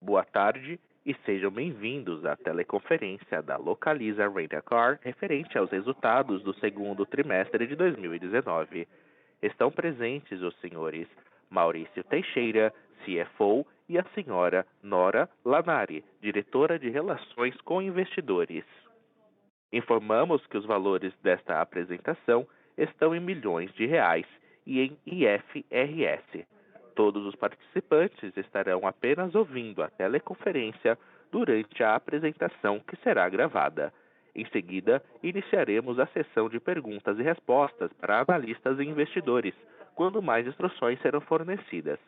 Boa tarde e sejam bem-vindos à teleconferência da Localiza Rent-A-Car referente aos resultados do segundo trimestre de 2019. Estão presentes os senhores Maurício Teixeira, CFO, e a senhora Nora Lanari, diretora de Relações com Investidores. Informamos que os valores desta apresentação estão em milhões de reais e em IFRS. Todos os participantes estarão apenas ouvindo a teleconferência durante a apresentação, que será gravada. Em seguida, iniciaremos a sessão de perguntas e respostas para analistas e investidores, quando mais instruções serão fornecidas.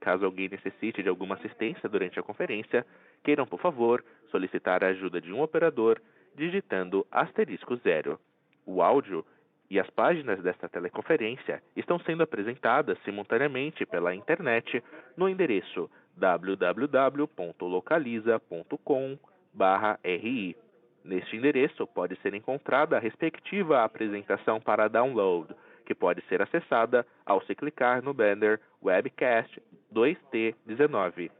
Caso alguém necessite de alguma assistência durante a conferência, queiram, por favor, solicitar a ajuda de um operador digitando *0. O áudio e as páginas desta teleconferência estão sendo apresentadas simultaneamente pela internet no endereço www.localiza.com/ri. Neste endereço pode ser encontrada a respectiva apresentação para download, que pode ser acessada ao se clicar no banner Webcast 2T19.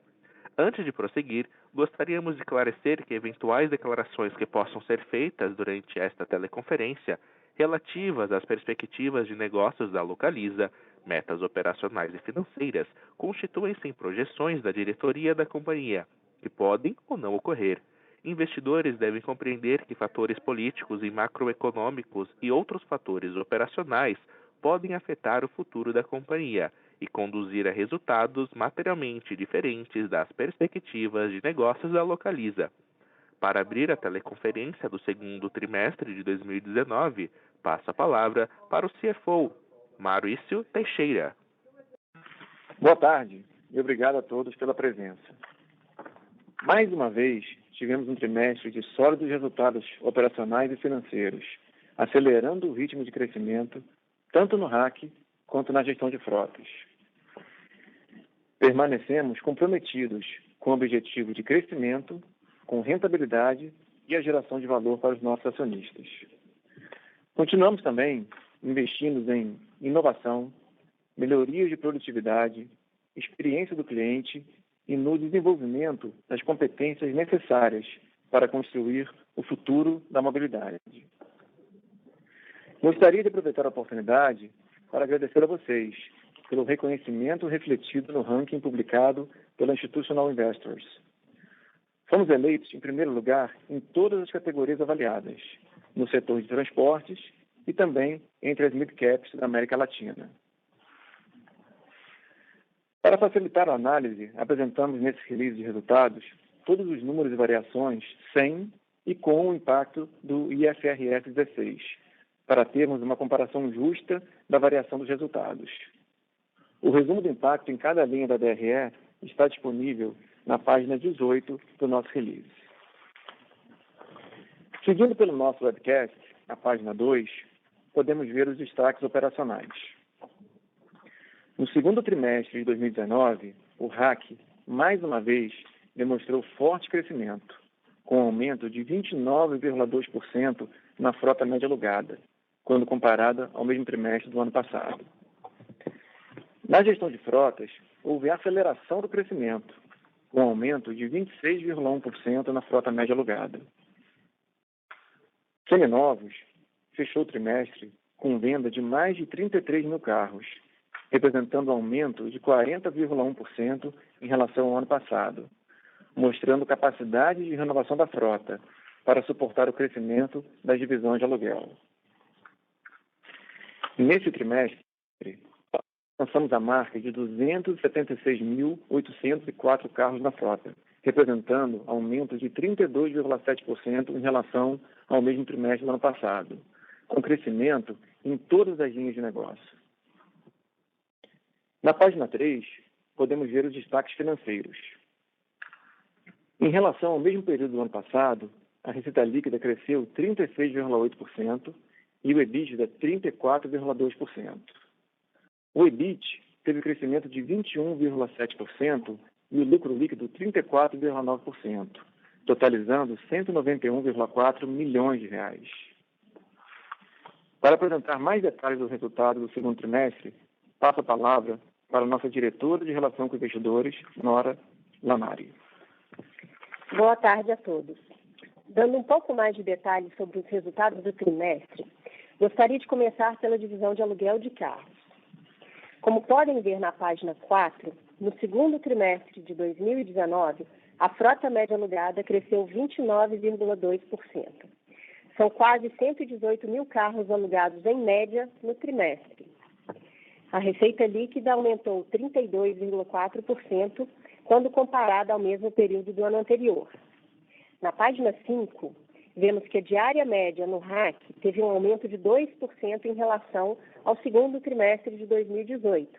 Antes de prosseguir, gostaríamos de esclarecer que eventuais declarações que possam ser feitas durante esta teleconferência relativas às perspectivas de negócios da Localiza, metas operacionais e financeiras, constituem-se em projeções da diretoria da companhia, que podem ou não ocorrer. Investidores devem compreender que fatores políticos e macroeconômicos e outros fatores operacionais podem afetar o futuro da companhia e conduzir a resultados materialmente diferentes das perspectivas de negócios da Localiza. Para abrir a teleconferência do segundo trimestre de 2019, passo a palavra para o CFO, Maurício Teixeira. Boa tarde e obrigado a todos pela presença. Mais uma vez, tivemos um trimestre de sólidos resultados operacionais e financeiros, acelerando o ritmo de crescimento, tanto no RAC quanto na gestão de frotas. Permanecemos comprometidos com o objetivo de crescimento, com rentabilidade e a geração de valor para os nossos acionistas. Continuamos também investindo em inovação, melhorias de produtividade, experiência do cliente e no desenvolvimento das competências necessárias para construir o futuro da mobilidade. Gostaria de aproveitar a oportunidade para agradecer a vocês pelo reconhecimento refletido no ranking publicado pela Institutional Investors. Fomos eleitos em primeiro lugar em todas as categorias avaliadas, no setor de transportes e também entre as mid-caps da América Latina. Para facilitar a análise, apresentamos nesse release de resultados todos os números e variações sem e com o impacto do IFRS 16, para termos uma comparação justa da variação dos resultados. O resumo do impacto em cada linha da DRE está disponível na página 18 do nosso release. Seguindo pelo nosso webcast, na página 2, podemos ver os destaques operacionais. No segundo trimestre de 2019, o RAC, mais uma vez, demonstrou forte crescimento, com aumento de 29,2% na frota média alugada, quando comparada ao mesmo trimestre do ano passado. Na gestão de frotas, houve aceleração do crescimento, com aumento de 26,1% na frota média alugada. Seminovos fechou o trimestre com venda de mais de 33 mil carros, representando aumento de 40,1% em relação ao ano passado, mostrando capacidade de renovação da frota para suportar o crescimento das divisões de aluguel. Nesse trimestre, alcançamos a marca de 276.804 carros na frota, representando aumento de 32,7% em relação ao mesmo trimestre do ano passado, com crescimento em todas as linhas de negócio. Na página 3, podemos ver os destaques financeiros. Em relação ao mesmo período do ano passado, a receita líquida cresceu 36,8% e o EBITDA 34,2%. O EBIT teve crescimento de 21,7% e o lucro líquido 34,9%, totalizando 191,4 milhões de reais. Para apresentar mais detalhes do resultado do segundo trimestre, passo a palavra para a nossa diretora de Relação com Investidores, Nora Lanari. Boa tarde a todos. Dando um pouco mais de detalhes sobre os resultados do trimestre, gostaria de começar pela divisão de aluguel de carros. Como podem ver na página 4, no segundo trimestre de 2019, a frota média alugada cresceu 29,2%. São quase 118 mil carros alugados em média no trimestre. A receita líquida aumentou 32,4% quando comparada ao mesmo período do ano anterior. Na página 5, vemos que a diária média no RAC teve um aumento de 2% em relação ao segundo trimestre de 2018,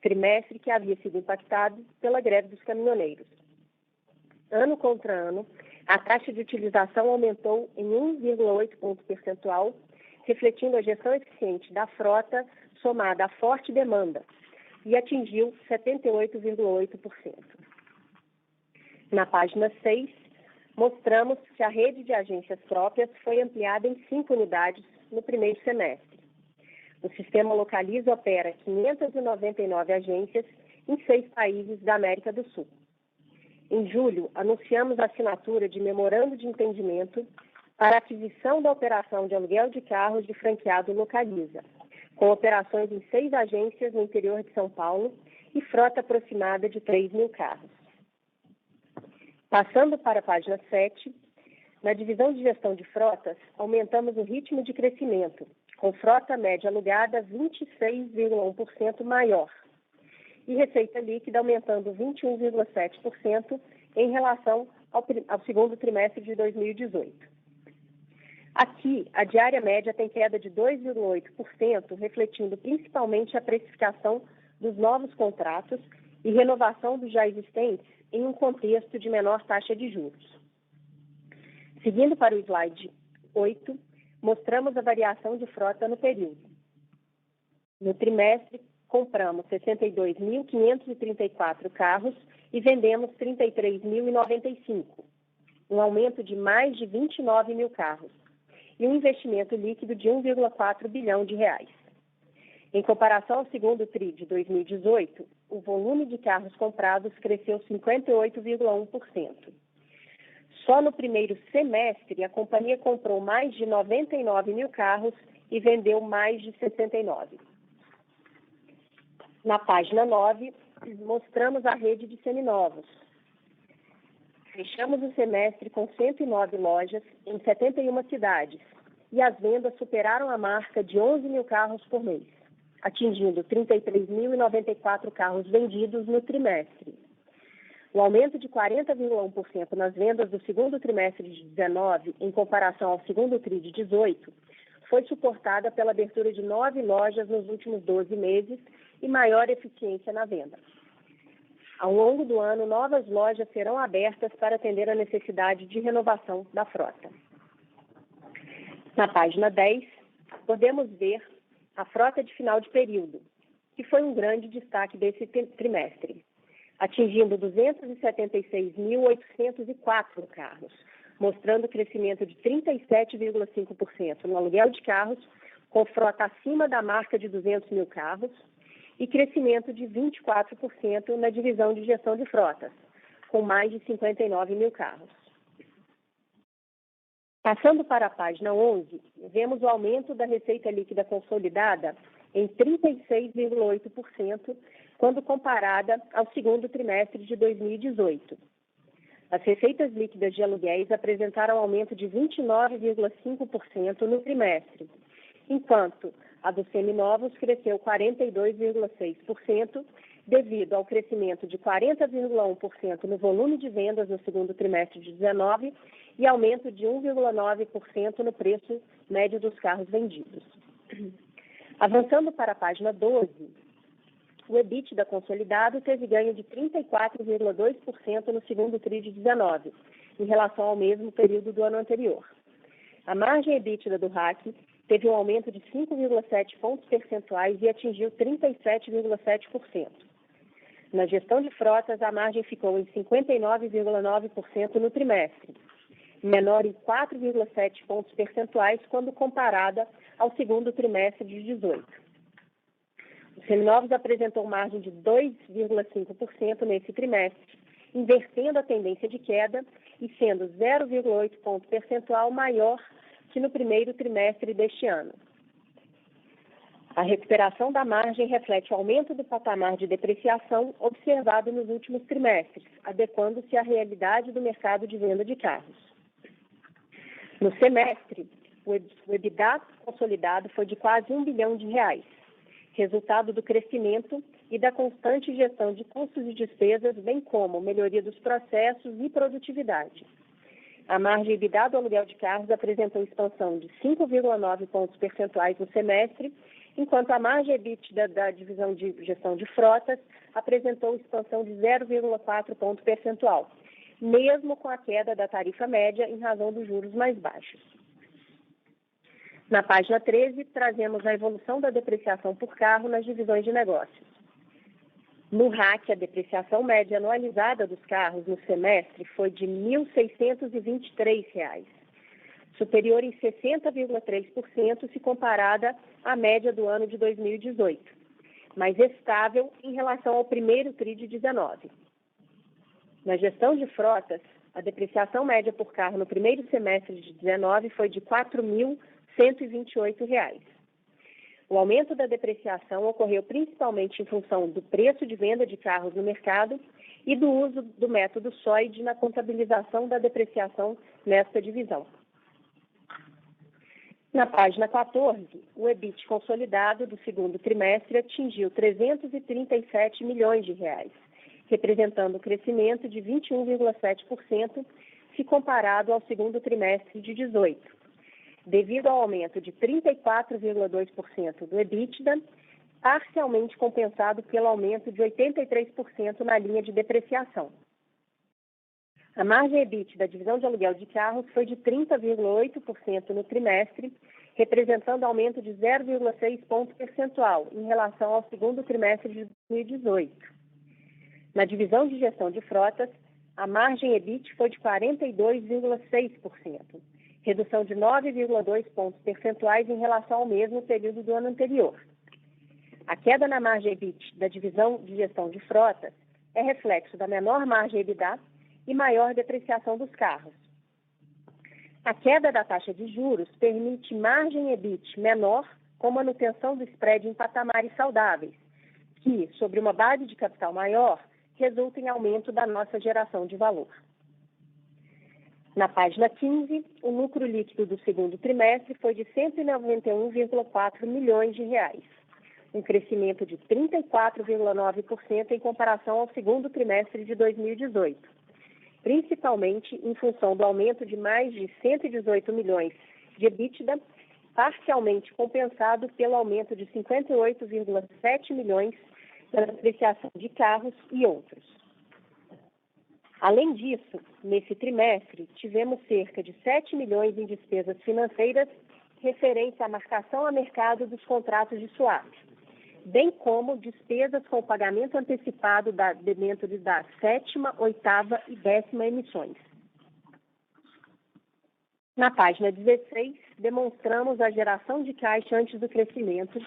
trimestre que havia sido impactado pela greve dos caminhoneiros. Ano contra ano, a taxa de utilização aumentou em 1,8 ponto percentual, refletindo a gestão eficiente da frota somada à forte demanda, e atingiu 78,8%. Na página 6, mostramos que a rede de agências próprias foi ampliada em 5 unidades no primeiro semestre. O sistema Localiza opera 599 agências em 6 países da América do Sul. Em julho, anunciamos a assinatura de memorando de entendimento para a aquisição da operação de aluguel de carros de franqueado Localiza, com operações em 6 agências no interior de São Paulo e frota aproximada de 3 mil carros. Passando para a página 7, na divisão de gestão de frotas, aumentamos o ritmo de crescimento, com frota média alugada 26,1% maior e receita líquida aumentando 21,7% em relação ao segundo trimestre de 2018. Aqui, a diária média tem queda de 2,8%, refletindo principalmente a precificação dos novos contratos e renovação dos já existentes em um contexto de menor taxa de juros. Seguindo para o slide 8, mostramos a variação de frota no período. No trimestre, compramos 62.534 carros e vendemos 33.095, um aumento de mais de 29 mil carros e um investimento líquido de 1,4 bilhão de reais. Em comparação ao segundo TRI de 2018, o volume de carros comprados cresceu 58,1%. Só no primeiro semestre, a companhia comprou mais de 99 mil carros e vendeu mais de 69. Na página 9, mostramos a rede de seminovos. Fechamos o semestre com 109 lojas em 71 cidades e as vendas superaram a marca de 11 mil carros por mês, atingindo 33.094 carros vendidos no trimestre. O aumento de 40,1% nas vendas do segundo trimestre de 19, em comparação ao segundo TRI de 18, foi suportada pela abertura de 9 lojas nos últimos 12 meses e maior eficiência na venda. Ao longo do ano, novas lojas serão abertas para atender a necessidade de renovação da frota. Na página 10, podemos ver a frota de final de período, que foi um grande destaque desse trimestre, atingindo 276.804 carros, mostrando crescimento de 37,5% no aluguel de carros, com frota acima da marca de 200 mil carros, e crescimento de 24% na divisão de gestão de frotas, com mais de 59 mil carros. Passando para a página 11, vemos o aumento da receita líquida consolidada em 36,8%, quando comparada ao segundo trimestre de 2018. As receitas líquidas de aluguéis apresentaram aumento de 29,5% no trimestre, enquanto a dos seminovos cresceu 42,6%, devido ao crescimento de 40,1% no volume de vendas no segundo trimestre de 19 e aumento de 1,9% no preço médio dos carros vendidos. Avançando para a página 12, o EBITDA consolidado teve ganho de 34,2% no segundo TRI de 19, em relação ao mesmo período do ano anterior. A margem EBITDA do RAC teve um aumento de 5,7 pontos percentuais e atingiu 37,7%. Na gestão de frotas, a margem ficou em 59,9% no trimestre, menor em 4,7 pontos percentuais quando comparada ao segundo trimestre de 18. Os seminovos apresentou margem de 2,5% nesse trimestre, invertendo a tendência de queda e sendo 0,8 ponto percentual maior que no primeiro trimestre deste ano. A recuperação da margem reflete o aumento do patamar de depreciação observado nos últimos trimestres, adequando-se à realidade do mercado de venda de carros. No semestre, o EBITDA consolidado foi de quase R$ 1 bilhão, resultado do crescimento e da constante gestão de custos e despesas, bem como melhoria dos processos e produtividade. A margem EBITDA do aluguel de carros apresentou expansão de 5,9 pontos percentuais no semestre, enquanto a margem EBITDA da divisão de gestão de frotas apresentou expansão de 0,4 ponto percentual, mesmo com a queda da tarifa média em razão dos juros mais baixos. Na página 13, trazemos a evolução da depreciação por carro nas divisões de negócios. No RAC, a depreciação média anualizada dos carros no semestre foi de R$ 1.623, superior em 60,3% se comparada à média do ano de 2018, mas estável em relação ao primeiro TRI de 2019. Na gestão de frotas, a depreciação média por carro no primeiro semestre de 2019 foi de R$ 4.128. O aumento da depreciação ocorreu principalmente em função do preço de venda de carros no mercado e do uso do método SOID na contabilização da depreciação nesta divisão. Na página 14, o EBIT consolidado do segundo trimestre atingiu R$ 337 milhões, representando um crescimento de 21,7% se comparado ao segundo trimestre de 2018. Devido ao aumento de 34,2% do EBITDA, parcialmente compensado pelo aumento de 83% na linha de depreciação. A margem EBIT da divisão de aluguel de carros foi de 30,8% no trimestre, representando aumento de 0,6 ponto percentual em relação ao segundo trimestre de 2018. Na divisão de gestão de frotas, a margem EBIT foi de 42,6%. Redução de 9,2 pontos percentuais em relação ao mesmo período do ano anterior. A queda na margem EBIT da divisão de gestão de frotas é reflexo da menor margem EBITDA e maior depreciação dos carros. A queda da taxa de juros permite margem EBIT menor com manutenção do spread em patamares saudáveis, que, sobre uma base de capital maior, resulta em aumento da nossa geração de valor. Na página 15, o lucro líquido do segundo trimestre foi de R$ 191,4 milhões, um crescimento de 34,9% em comparação ao segundo trimestre de 2018, principalmente em função do aumento de mais de 118 milhões de EBITDA, parcialmente compensado pelo aumento de 58,7 milhões da depreciação de carros e outros. Além disso, nesse trimestre, tivemos cerca de 7 milhões em despesas financeiras referentes à marcação a mercado dos contratos de swap, bem como despesas com o pagamento antecipado da debêntures da 7ª, 8ª e 10ª emissões. Na página 16, demonstramos a geração de caixa antes do crescimento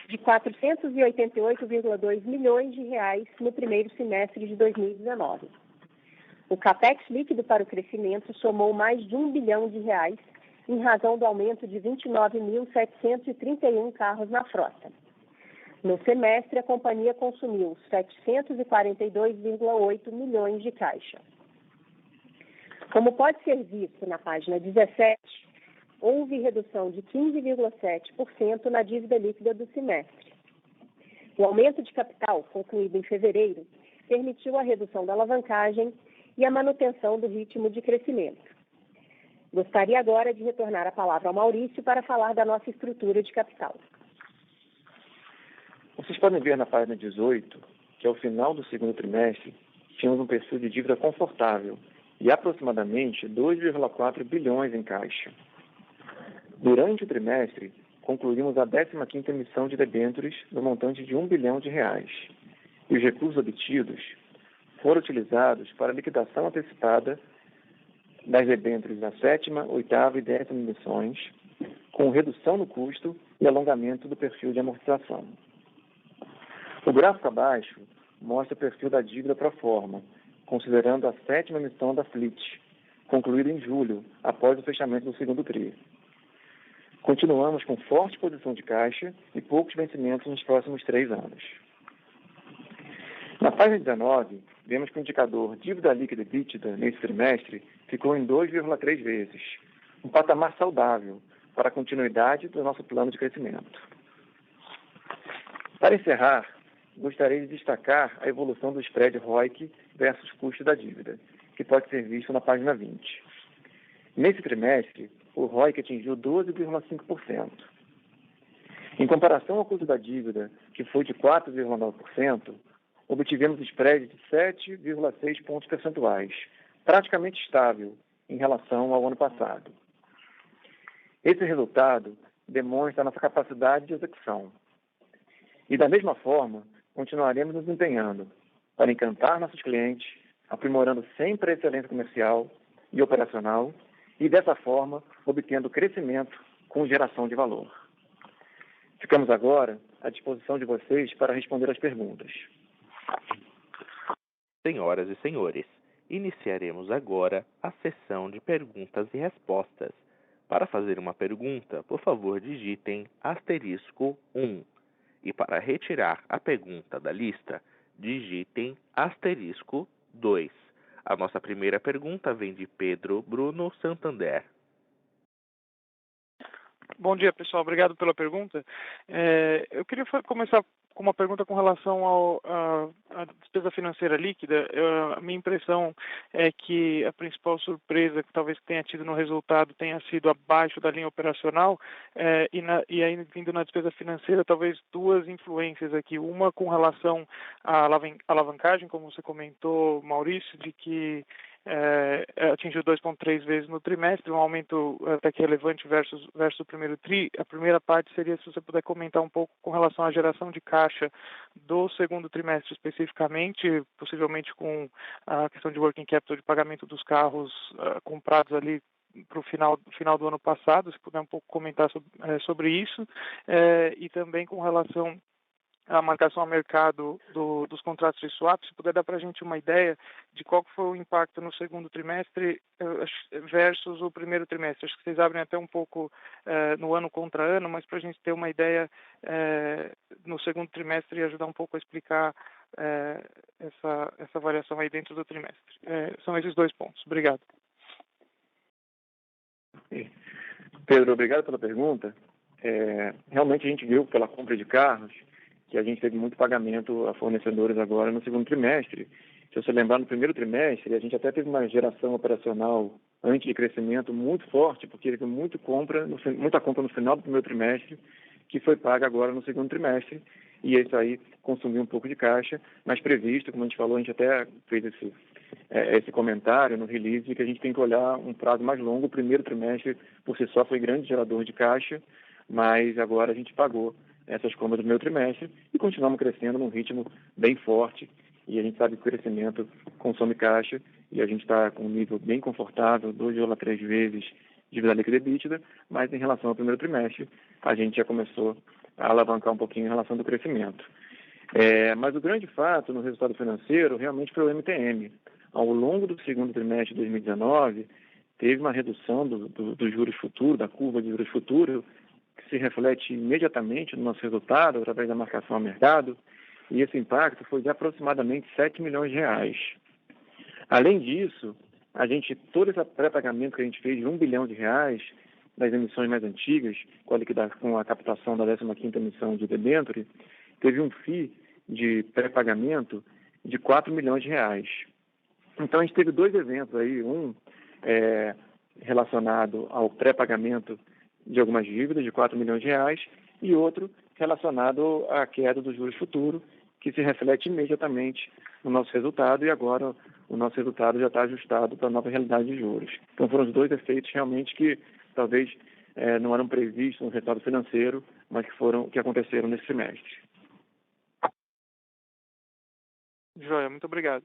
de R$ 488,2 milhões no primeiro semestre de 2019. O CAPEX líquido para o crescimento somou mais de R$ 1 bilhão em razão do aumento de 29.731 carros na frota. No semestre, a companhia consumiu 742,8 milhões de caixa. Como pode ser visto na página 17, houve redução de 15,7% na dívida líquida do semestre. O aumento de capital, concluído em fevereiro, permitiu a redução da alavancagem e a manutenção do ritmo de crescimento. Gostaria agora de retornar a palavra ao Maurício para falar da nossa estrutura de capital. Vocês podem ver na página 18 que, ao final do segundo trimestre, tínhamos um perfil de dívida confortável e aproximadamente 2,4 bilhões em caixa. Durante o trimestre, concluímos a 15ª emissão de debêntures no montante de R$ 1 bilhão, e os recursos obtidos foram utilizados para a liquidação antecipada das debêntures na 7ª, 8ª e 10ª emissões, com redução no custo e alongamento do perfil de amortização. O gráfico abaixo mostra o perfil da dívida pro forma, considerando a 7ª emissão da FLIT, concluída em julho, após o fechamento do segundo TRI. Continuamos com forte posição de caixa e poucos vencimentos nos próximos 3 anos. Na página 19, vemos que o indicador dívida líquida EBITDA nesse trimestre ficou em 2,3 vezes, um patamar saudável para a continuidade do nosso plano de crescimento. Para encerrar, gostaria de destacar a evolução do spread ROIC versus custo da dívida, que pode ser visto na página 20. Nesse trimestre, o ROIC atingiu 12,5%. Em comparação ao custo da dívida, que foi de 4,9%, obtivemos spread de 7,6 pontos percentuais, praticamente estável em relação ao ano passado. Esse resultado demonstra a nossa capacidade de execução. E, da mesma forma, continuaremos nos empenhando para encantar nossos clientes, aprimorando sempre a excelência comercial e operacional e, dessa forma, obtendo crescimento com geração de valor. Ficamos agora à disposição de vocês para responder as perguntas. Senhoras e senhores, iniciaremos agora a sessão de perguntas e respostas. Para fazer uma pergunta, por favor, digitem *1. E para retirar a pergunta da lista, digitem *2. A nossa primeira pergunta vem de Pedro Bruno Santander. Bom dia, pessoal. Obrigado pela pergunta. Eu queria começar com uma pergunta com relação à despesa financeira líquida. A minha impressão é que a principal surpresa que talvez tenha tido no resultado tenha sido abaixo da linha operacional e aí vindo na despesa financeira, talvez duas influências aqui. Uma com relação à alavancagem, como você comentou, Maurício, de que atingiu 2,3 vezes no trimestre, um aumento até que relevante versus o primeiro TRI. A primeira parte seria se você puder comentar um pouco com relação à geração de caixa do segundo trimestre especificamente, possivelmente com a questão de working capital, de pagamento dos carros comprados ali para o final do ano passado, se puder um pouco comentar sobre isso, e também com relação a marcação a mercado dos contratos de swap, se puder dar para a gente uma ideia de qual foi o impacto no segundo trimestre versus o primeiro trimestre. Acho que vocês abrem até um pouco no ano contra ano, mas para a gente ter uma ideia no segundo trimestre e ajudar um pouco a explicar essa variação aí dentro do trimestre. São esses dois pontos. Obrigado. Pedro, obrigado pela pergunta. Realmente a gente viu pela compra de carros que a gente teve muito pagamento a fornecedores agora no segundo trimestre. Se você lembrar, no primeiro trimestre, a gente até teve uma geração operacional antes de crescimento muito forte, porque teve muita compra no final do primeiro trimestre, que foi paga agora no segundo trimestre, e isso aí consumiu um pouco de caixa, mas previsto, como a gente falou, a gente até fez esse comentário no release, que a gente tem que olhar um prazo mais longo. O primeiro trimestre, por si só, foi grande gerador de caixa, mas agora a gente pagou essas compras do primeiro trimestre e continuamos crescendo num ritmo bem forte, e a gente sabe que o crescimento consome caixa e a gente está com um nível bem confortável, 2,3 vezes dívida líquida EBITDA, mas em relação ao primeiro trimestre a gente já começou a alavancar um pouquinho em relação do crescimento. Mas o grande fato no resultado financeiro realmente foi o MTM. Ao longo do segundo trimestre de 2019, teve uma redução dos juros futuros, da curva de juros futuros, que se reflete imediatamente no nosso resultado, através da marcação a mercado, e esse impacto foi de aproximadamente 7 milhões de reais. Além disso, todo esse pré-pagamento que a gente fez de 1 bilhão de reais das emissões mais antigas, com a captação da 15ª emissão de debênture, teve um FII de pré-pagamento de 4 milhões de reais. Então, a gente teve dois eventos aí, um relacionado ao pré-pagamento de algumas dívidas de 4 milhões de reais e outro relacionado à queda dos juros futuros, que se reflete imediatamente no nosso resultado, e agora o nosso resultado já está ajustado para a nova realidade de juros. Então foram os dois efeitos realmente que talvez não eram previstos no resultado financeiro, mas que aconteceram nesse trimestre. Joia, muito obrigado.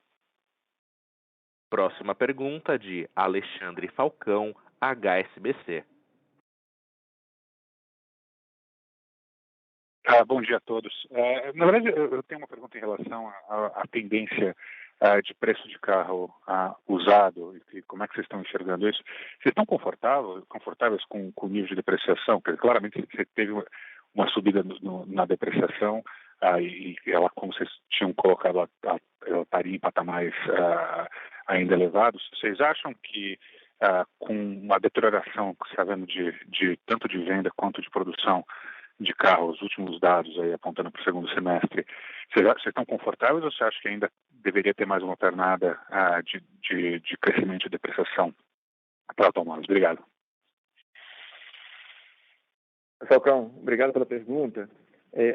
Próxima pergunta de Alexandre Falcão, HSBC. Bom dia a todos. Na verdade, eu tenho uma pergunta em relação à tendência de preço de carro usado, e como é que vocês estão enxergando isso? Vocês estão confortáveis com o nível de depreciação? Porque claramente você teve uma subida na depreciação, e ela, como vocês tinham colocado, ela estaria em patamares ainda elevados. Vocês acham que com uma deterioração que você está vendo de tanto de venda quanto de produção de carros, os últimos dados aí apontando para o segundo semestre, vocês estão confortáveis ou você acha que ainda deveria ter mais uma pernada de crescimento e depreciação para automóveis? Obrigado. Falcão, obrigado pela pergunta.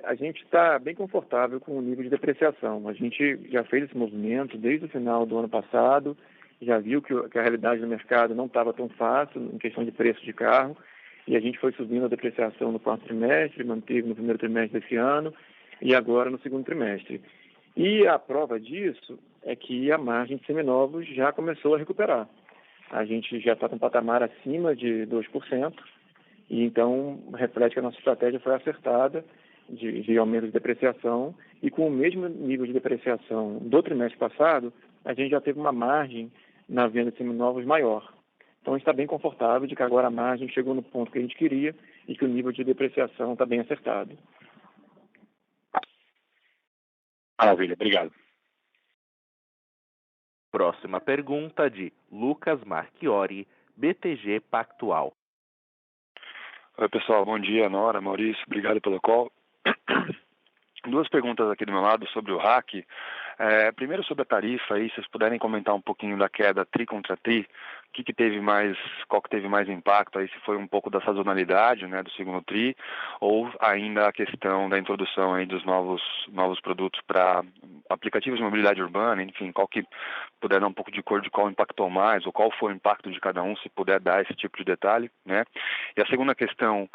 A gente está bem confortável com o nível de depreciação. A gente já fez esse movimento desde o final do ano passado, já viu que a realidade do mercado não estava tão fácil em questão de preço de carro, e a gente foi subindo a depreciação no quarto trimestre, manteve no primeiro trimestre desse ano e agora no segundo trimestre. E a prova disso é que a margem de seminovos já começou a recuperar. A gente já está com um patamar acima de 2%, e então reflete que a nossa estratégia foi acertada de aumento de depreciação, e com o mesmo nível de depreciação do trimestre passado, a gente já teve uma margem na venda de seminovos maior. Então, a gente está bem confortável de que agora a margem chegou no ponto que a gente queria e que o nível de depreciação está bem acertado. Maravilha, obrigado. Próxima pergunta de Lucas Marchiori, BTG Pactual. Oi, pessoal, bom dia, Nora, Maurício, obrigado pelo call. Duas perguntas aqui do meu lado sobre o RAC. Primeiro sobre a tarifa, aí, se vocês puderem comentar um pouquinho da queda tri contra tri, qual que teve mais impacto aí, se foi um pouco da sazonalidade, né, do segundo tri, ou ainda a questão da introdução aí dos novos produtos para aplicativos de mobilidade urbana, enfim, qual que puder dar um pouco de cor de qual impactou mais, ou qual foi o impacto de cada um, se puder dar esse tipo de detalhe, né? E a segunda questão,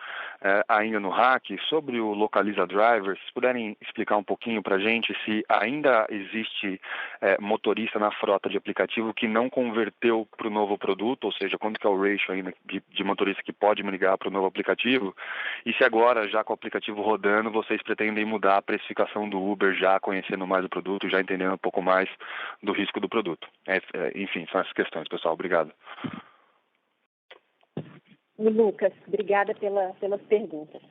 ainda no RAC, sobre o Localiza Driver, se puderem explicar um pouquinho para a gente se ainda existe motorista na frota de aplicativo que não converteu para o novo produto, ou seja, quanto que é o ratio ainda de motorista que pode migrar para o novo aplicativo, e se agora, já com o aplicativo rodando, vocês pretendem mudar a precificação do Uber, já conhecendo mais o produto, já entendendo um pouco mais do risco do produto. Enfim, são essas questões, pessoal. Obrigado. Lucas, obrigada pelas perguntas.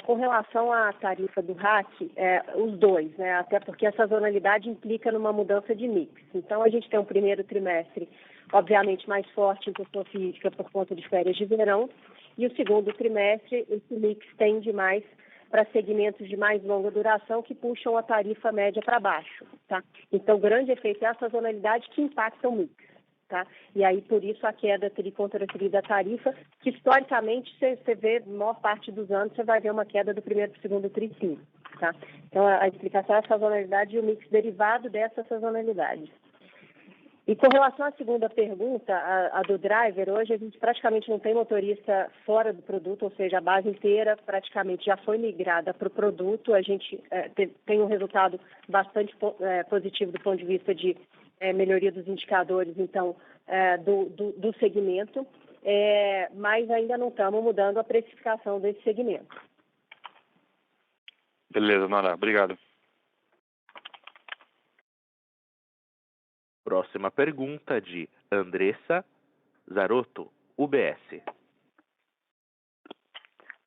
Com relação à tarifa do RAC, os dois, né? Até porque a sazonalidade implica numa mudança de mix. Então, a gente tem um primeiro trimestre, obviamente, mais forte em pessoa física por conta de férias de verão, e o segundo trimestre, esse mix tende mais para segmentos de mais longa duração que puxam a tarifa média para baixo, tá? Então, o grande efeito é a sazonalidade que impacta o mix. Tá? E aí, por isso, a queda tri contra tri da tarifa, que historicamente, você vê, na maior parte dos anos, você vai ver uma queda do primeiro para o segundo tri, sim. Tá? Então, a explicação é a sazonalidade e o mix derivado dessa sazonalidade. E com relação à segunda pergunta, a do driver, hoje a gente praticamente não tem motorista fora do produto, ou seja, a base inteira praticamente já foi migrada para o produto. A gente tem um resultado bastante positivo do ponto de vista de melhoria dos indicadores, então, do segmento, mas ainda não estamos mudando a precificação desse segmento. Beleza, Nora, obrigado. Próxima pergunta de Andressa Zarotto, UBS.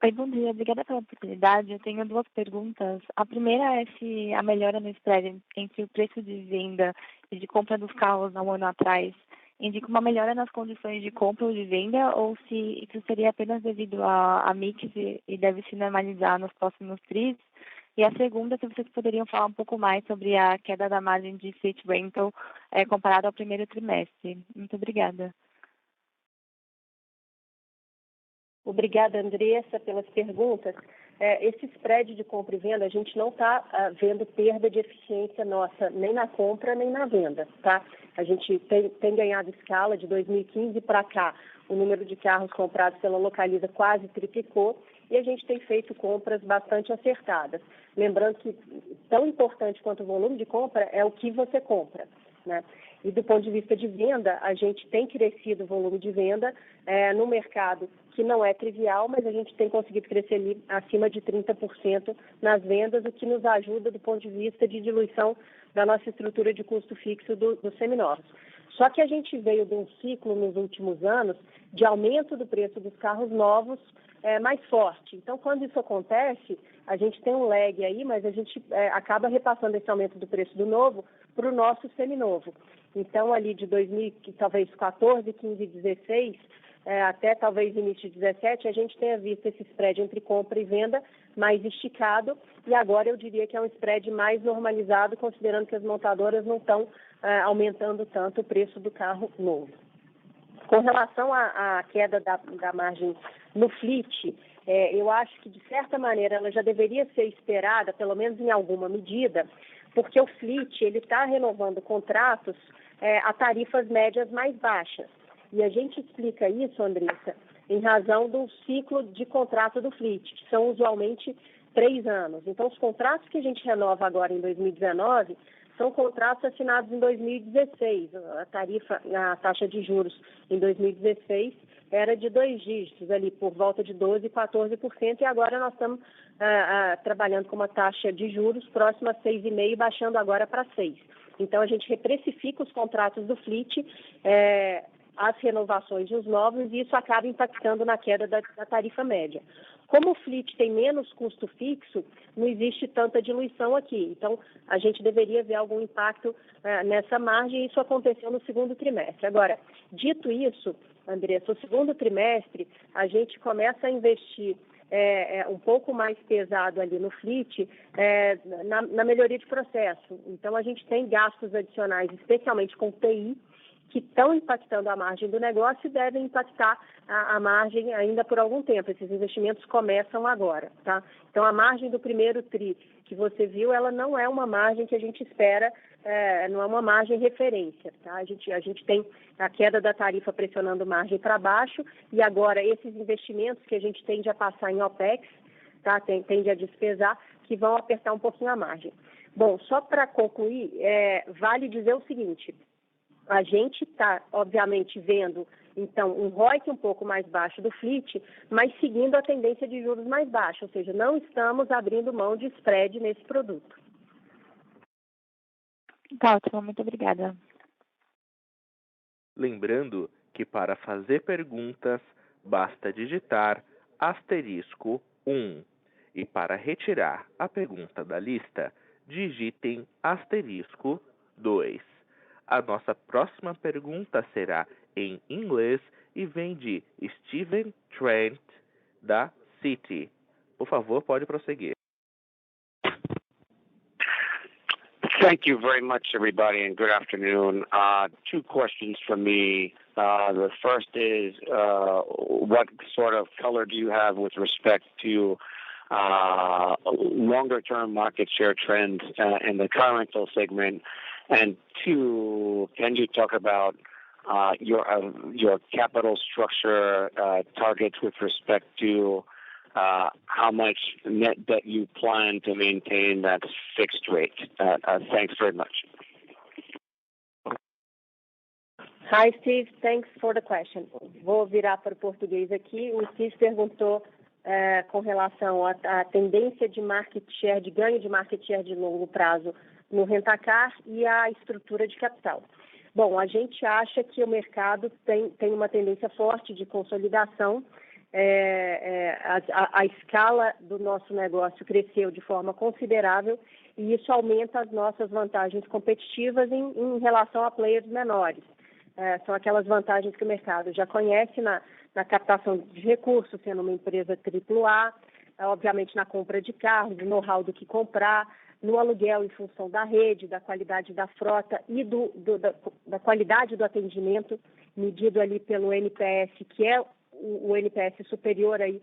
Oi, bom dia. Obrigada pela oportunidade. Eu tenho duas perguntas. A primeira é se a melhora no spread entre o preço de venda e de compra dos carros há um ano atrás indica uma melhora nas condições de compra ou de venda, ou se isso seria apenas devido a mix e deve se normalizar nos próximos tris. E a segunda, se vocês poderiam falar um pouco mais sobre a queda da margem de fleet rental comparado ao primeiro trimestre. Muito obrigada. Obrigada, Andressa, pelas perguntas. Esse spread de compra e venda, a gente não está vendo perda de eficiência nossa, nem na compra, nem na venda, tá? A gente tem ganhado escala de 2015 para cá. O número de carros comprados pela Localiza quase triplicou e a gente tem feito compras bastante acertadas. Lembrando que tão importante quanto o volume de compra é o que você compra, né? E do ponto de vista de venda, a gente tem crescido o volume de venda no mercado que não é trivial, mas a gente tem conseguido crescer ali acima de 30% nas vendas, o que nos ajuda do ponto de vista de diluição da nossa estrutura de custo fixo dos seminovos. Só que a gente veio de um ciclo nos últimos anos de aumento do preço dos carros novos mais forte. Então, quando isso acontece, a gente tem um lag aí, mas a gente acaba repassando esse aumento do preço do novo para o nosso seminovo. Então, ali de 2014, 15 e 16, até talvez início de 17, a gente tenha visto esse spread entre compra e venda mais esticado, e agora eu diria que é um spread mais normalizado, considerando que as montadoras não estão aumentando tanto o preço do carro novo. Com relação à queda da margem no fleet, eu acho que, de certa maneira, ela já deveria ser esperada, pelo menos em alguma medida, porque o fleet está renovando contratos a tarifas médias mais baixas. E a gente explica isso, Andressa, em razão do ciclo de contrato do fleet, que são usualmente 3 anos. Então, os contratos que a gente renova agora em 2019 são contratos assinados em 2016. A taxa de juros em 2016 era de 2 dígitos, ali por volta de 12% e 14%, e agora nós estamos trabalhando com uma taxa de juros próxima a 6,5%, baixando agora para 6%. Então, a gente reprecifica os contratos do fleet, as renovações e os novos, e isso acaba impactando na queda da tarifa média. Como o fleet tem menos custo fixo, não existe tanta diluição aqui. Então, a gente deveria ver algum impacto nessa margem, e isso aconteceu no segundo trimestre. Agora, dito isso, Andressa, no segundo trimestre, a gente começa a investir um pouco mais pesado ali no fleet, na melhoria de processo. Então, a gente tem gastos adicionais, especialmente com TI, que estão impactando a margem do negócio e devem impactar a margem ainda por algum tempo. Esses investimentos começam agora, tá? Então, a margem do primeiro TRI que você viu, ela não é uma margem que a gente espera, não é uma margem referência, tá? A gente tem a queda da tarifa pressionando margem para baixo, e agora esses investimentos que a gente tende a passar em OPEX, tá? Tende a despesar, que vão apertar um pouquinho a margem. Bom, só para concluir, vale dizer o seguinte: a gente está, obviamente, vendo, então, um ROIC um pouco mais baixo do fleet, mas seguindo a tendência de juros mais baixa, ou seja, não estamos abrindo mão de spread nesse produto. Tá ótimo, muito obrigada. Lembrando que para fazer perguntas, basta digitar *1. E para retirar a pergunta da lista, digitem *2. A nossa próxima pergunta será em inglês e vem de Steven Trent, da Citi. Por favor, pode prosseguir. Thank you very much, everybody, and good afternoon. 2 questions from me. The first is, what sort of color do you have with respect to longer-term market share trends in the car rental segment? And 2, can you talk about your capital structure targets with respect to how much net debt you plan to maintain that's fixed rate? Thanks very much. Hi, Steve. Thanks for the question. Vou virar para o português aqui. O Steve perguntou com relação à tendência de market share, de ganho de market share de longo prazo no rentacar e a estrutura de capital. Bom, a gente acha que o mercado tem uma tendência forte de consolidação. A escala do nosso negócio cresceu de forma considerável, e isso aumenta as nossas vantagens competitivas em relação a players menores. São aquelas vantagens que o mercado já conhece na captação de recursos, sendo uma empresa AAA, obviamente na compra de carros, no know-how do que comprar, no aluguel em função da rede, da qualidade da frota e da qualidade do atendimento, medido ali pelo NPS, que é o NPS superior aí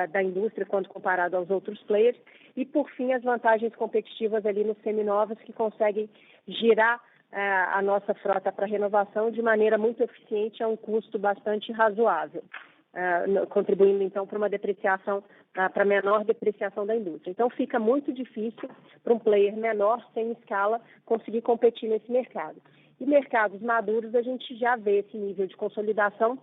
da indústria quando comparado aos outros players, e por fim as vantagens competitivas ali nos seminovos, que conseguem girar a nossa frota para renovação de maneira muito eficiente a um custo bastante razoável, contribuindo então para uma depreciação, para menor depreciação da indústria. Então fica muito difícil para um player menor, sem escala, conseguir competir nesse mercado. E mercados maduros, a gente já vê esse nível de consolidação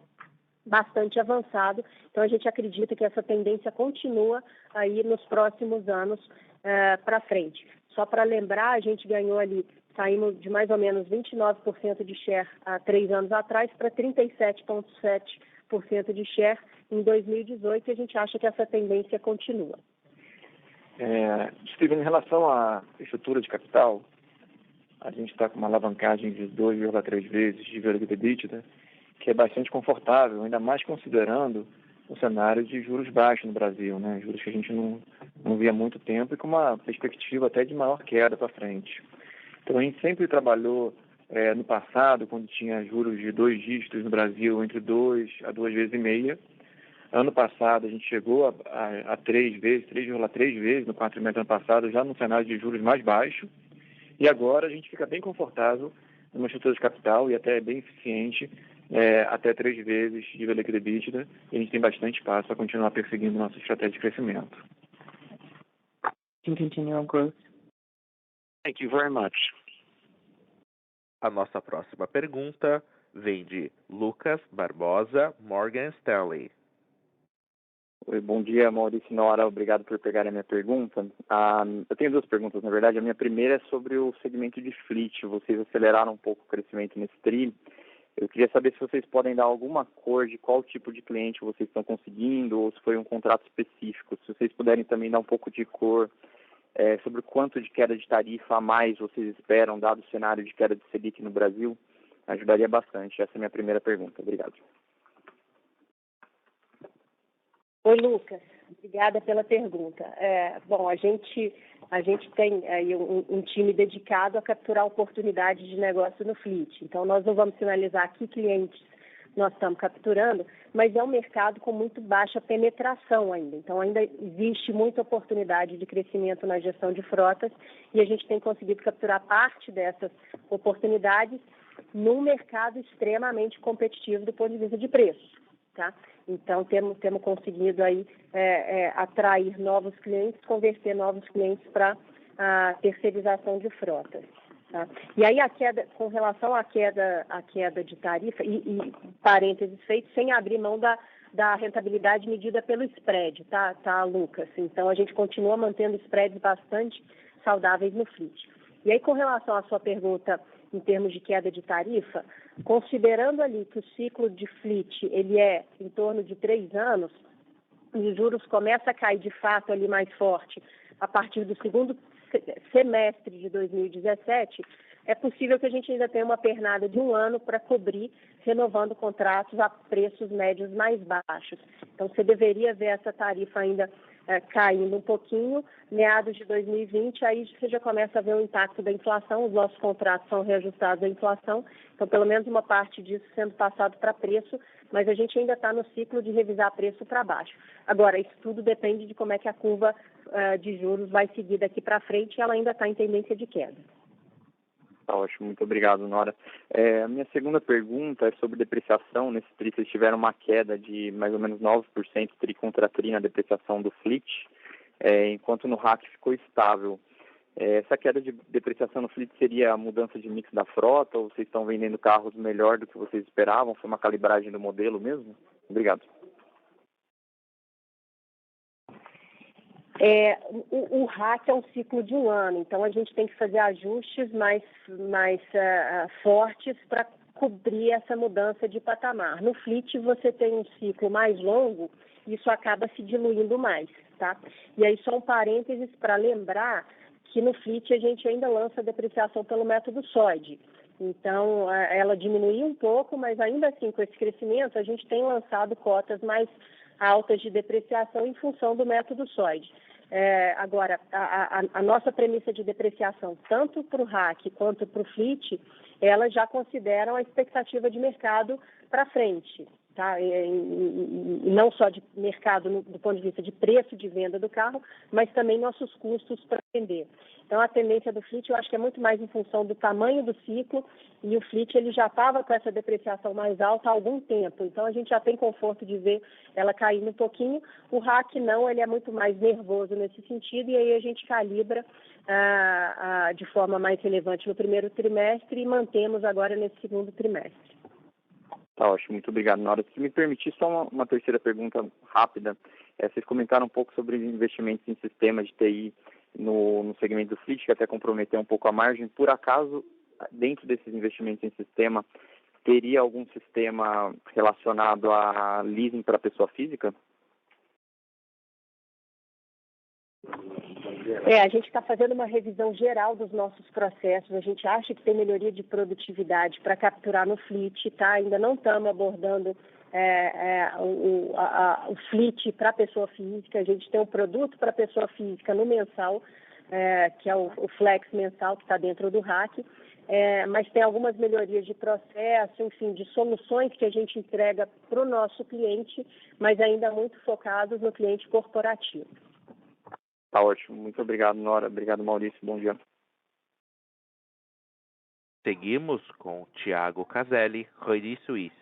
bastante avançado. Então, a gente acredita que essa tendência continua aí nos próximos anos para frente. Só para lembrar, a gente ganhou ali, saímos de mais ou menos 29% de share há 3 anos atrás para 37,7% de share em 2018 e a gente acha que essa tendência continua. Steven, em relação à estrutura de capital, a gente está com uma alavancagem de 2,3 vezes de EBITDA, que é bastante confortável, ainda mais considerando o cenário de juros baixos no Brasil, né? Juros que a gente não via há muito tempo e com uma perspectiva até de maior queda para frente. Então, a gente sempre trabalhou no passado, quando tinha juros de 2 dígitos no Brasil, entre 2 a 2,5 vezes. Ano passado, a gente chegou a 3 vezes, 3,3 vezes no quarto trimestre do ano passado, já num cenário de juros mais baixo. E agora a gente fica bem confortável numa estrutura de capital e até bem eficiente, até 3 vezes de EBITDA, e a gente tem bastante espaço para continuar perseguindo nossa estratégia de crescimento. Can continue on growth. Thank you very much. A nossa próxima pergunta vem de Lucas Barbosa, Morgan Stanley. Oi, bom dia, Maurício e Nora. Obrigado por pegarem a minha pergunta. Eu tenho 2 perguntas, na verdade. A minha primeira é sobre o segmento de fleet. Vocês aceleraram um pouco o crescimento nesse TRI. Eu queria saber se vocês podem dar alguma cor de qual tipo de cliente vocês estão conseguindo ou se foi um contrato específico. Se vocês puderem também dar um pouco de cor sobre quanto de queda de tarifa a mais vocês esperam, dado o cenário de queda de Selic no Brasil, ajudaria bastante. Essa é a minha primeira pergunta. Obrigado. Oi, Lucas. Obrigada pela pergunta. Bom, a gente tem aí um time dedicado a capturar oportunidades de negócio no fleet. Então, nós não vamos sinalizar que clientes nós estamos capturando, mas é um mercado com muito baixa penetração ainda. Então, ainda existe muita oportunidade de crescimento na gestão de frotas e a gente tem conseguido capturar parte dessas oportunidades num mercado extremamente competitivo do ponto de vista de preço. Tá? Então, temos conseguido aí atrair novos clientes, converter novos clientes para a terceirização de frotas. Tá? E aí, com relação à queda de tarifa, e parênteses feitos, sem abrir mão da rentabilidade medida pelo spread, tá, Lucas? Então, a gente continua mantendo spreads bastante saudáveis no fleet. E aí, com relação à sua pergunta em termos de queda de tarifa, considerando ali que o ciclo de fleet ele é em torno de 3 anos, e os juros começam a cair de fato ali mais forte a partir do segundo semestre de 2017, é possível que a gente ainda tenha uma pernada de 1 ano para cobrir, renovando contratos a preços médios mais baixos. Então, você deveria ver essa tarifa ainda caindo um pouquinho, meados de 2020, aí você já começa a ver o impacto da inflação, os nossos contratos são reajustados à inflação, então pelo menos uma parte disso sendo passado para preço, mas a gente ainda está no ciclo de revisar preço para baixo. Agora, isso tudo depende de como é que a curva de juros vai seguir daqui para frente e ela ainda está em tendência de queda. Tá ótimo, muito obrigado, Nora. A minha segunda pergunta é sobre depreciação. Nesse TRI, vocês tiveram uma queda de mais ou menos 9% TRI contra TRI na depreciação do fleet, enquanto no RAC ficou estável. Essa queda de depreciação no fleet seria a mudança de mix da frota ou vocês estão vendendo carros melhor do que vocês esperavam? Foi uma calibragem do modelo mesmo? Obrigado. O RAC é um ciclo de 1 ano, então a gente tem que fazer ajustes mais fortes para cobrir essa mudança de patamar. No fleet você tem um ciclo mais longo, isso acaba se diluindo mais, tá? E aí só um parênteses para lembrar que no fleet a gente ainda lança a depreciação pelo método SOID. Então, ela diminuiu um pouco, mas ainda assim, com esse crescimento, a gente tem lançado cotas mais altas de depreciação em função do método SOID. Agora, a nossa premissa de depreciação, tanto para o RAC quanto para o fleet, elas já consideram a expectativa de mercado para frente. tá? E não só de mercado do ponto de vista de preço de venda do carro, mas também nossos custos para vender. Então, a tendência do fleet, eu acho que é muito mais em função do tamanho do ciclo, e o fleet ele já estava com essa depreciação mais alta há algum tempo. Então, a gente já tem conforto de ver ela caindo um pouquinho. O RAC não, ele é muito mais nervoso nesse sentido, e aí a gente calibra de forma mais relevante no primeiro trimestre e mantemos agora nesse segundo trimestre. Tá ótimo, muito obrigado, Nora. Se me permitir, só uma terceira pergunta rápida. Vocês comentaram um pouco sobre investimentos em sistemas de TI no segmento do fleet, que até comprometeu um pouco a margem. Por acaso, dentro desses investimentos em sistema, teria algum sistema relacionado a leasing para pessoa física? A gente está fazendo uma revisão geral dos nossos processos. A gente acha que tem melhoria de produtividade para capturar no fleet, tá? Ainda não estamos abordando o fleet para pessoa física. A gente tem um produto para pessoa física no mensal, que é o Flex mensal, que está dentro do RAC. Mas tem algumas melhorias de processo, enfim, de soluções que a gente entrega para o nosso cliente, mas ainda muito focados no cliente corporativo. Tá ótimo. Muito obrigado, Nora. Obrigado, Maurício. Bom dia. Seguimos com Thiago Caselli, Credit Suisse.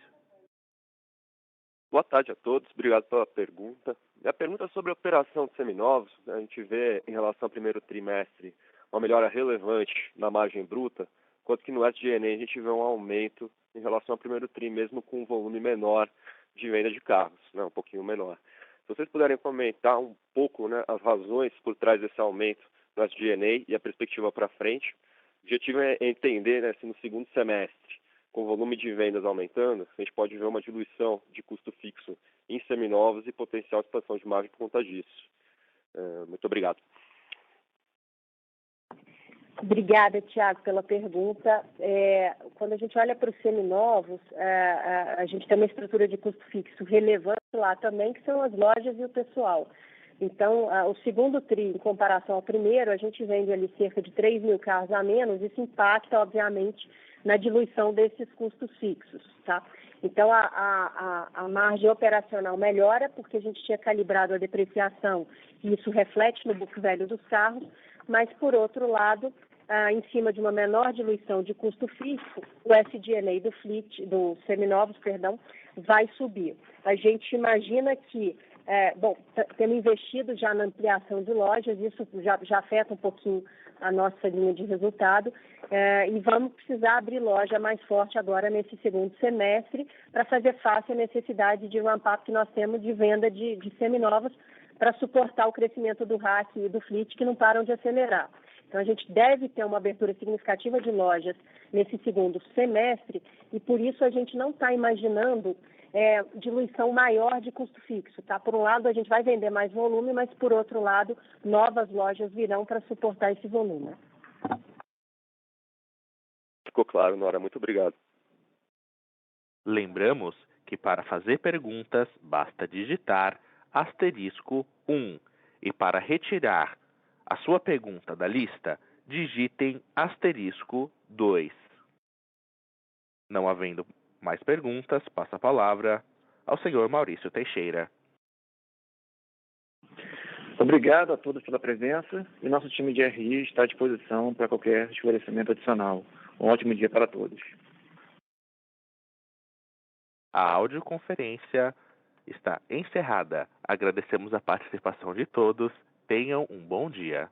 Boa tarde a todos. Obrigado pela pergunta. Minha pergunta é sobre a operação de seminovos. A gente vê, em relação ao primeiro trimestre, uma melhora relevante na margem bruta, enquanto que no SG&A a gente vê um aumento em relação ao primeiro tri, mesmo com um volume menor de venda de carros, né, um pouquinho menor. Se vocês puderem comentar um pouco, né, as razões por trás desse aumento no SG&A e a perspectiva para frente. O objetivo é entender, né, se no segundo semestre, com o volume de vendas aumentando, a gente pode ver uma diluição de custo fixo em seminovos e potencial expansão de margem por conta disso. Muito obrigado. Obrigada, Thiago, pela pergunta. Quando a gente olha para os seminovos, a gente tem uma estrutura de custo fixo relevante lá também, que são as lojas e o pessoal. Então, o segundo TRI, em comparação ao primeiro, a gente vende ali cerca de 3 mil carros a menos. Isso impacta, obviamente, na diluição desses custos fixos, tá? Então, a margem operacional melhora, porque a gente tinha calibrado a depreciação, e isso reflete no book velho dos carros, mas, por outro lado, em cima de uma menor diluição de custo fixo, o SG&A do fleet, dos seminovos, vai subir. A gente imagina que, temos investido já na ampliação de lojas, isso já afeta um pouquinho a nossa linha de resultado, e vamos precisar abrir loja mais forte agora nesse segundo semestre para fazer face à necessidade de ramp-up que nós temos de venda de seminovos para suportar o crescimento do RAC e do fleet, que não param de acelerar. Então, a gente deve ter uma abertura significativa de lojas nesse segundo semestre, e por isso a gente não está imaginando diluição maior de custo fixo, tá? Por um lado, a gente vai vender mais volume, mas, por outro lado, novas lojas virão para suportar esse volume. Ficou claro, Nora. Muito obrigado. Lembramos que para fazer perguntas, basta digitar *1. E para retirar a sua pergunta da lista, digitem *2. Não havendo mais perguntas, passo a palavra ao senhor Maurício Teixeira. Obrigado a todos pela presença e nosso time de RI está à disposição para qualquer esclarecimento adicional. Um ótimo dia para todos. A audioconferência está encerrada. Agradecemos a participação de todos. Tenham um bom dia.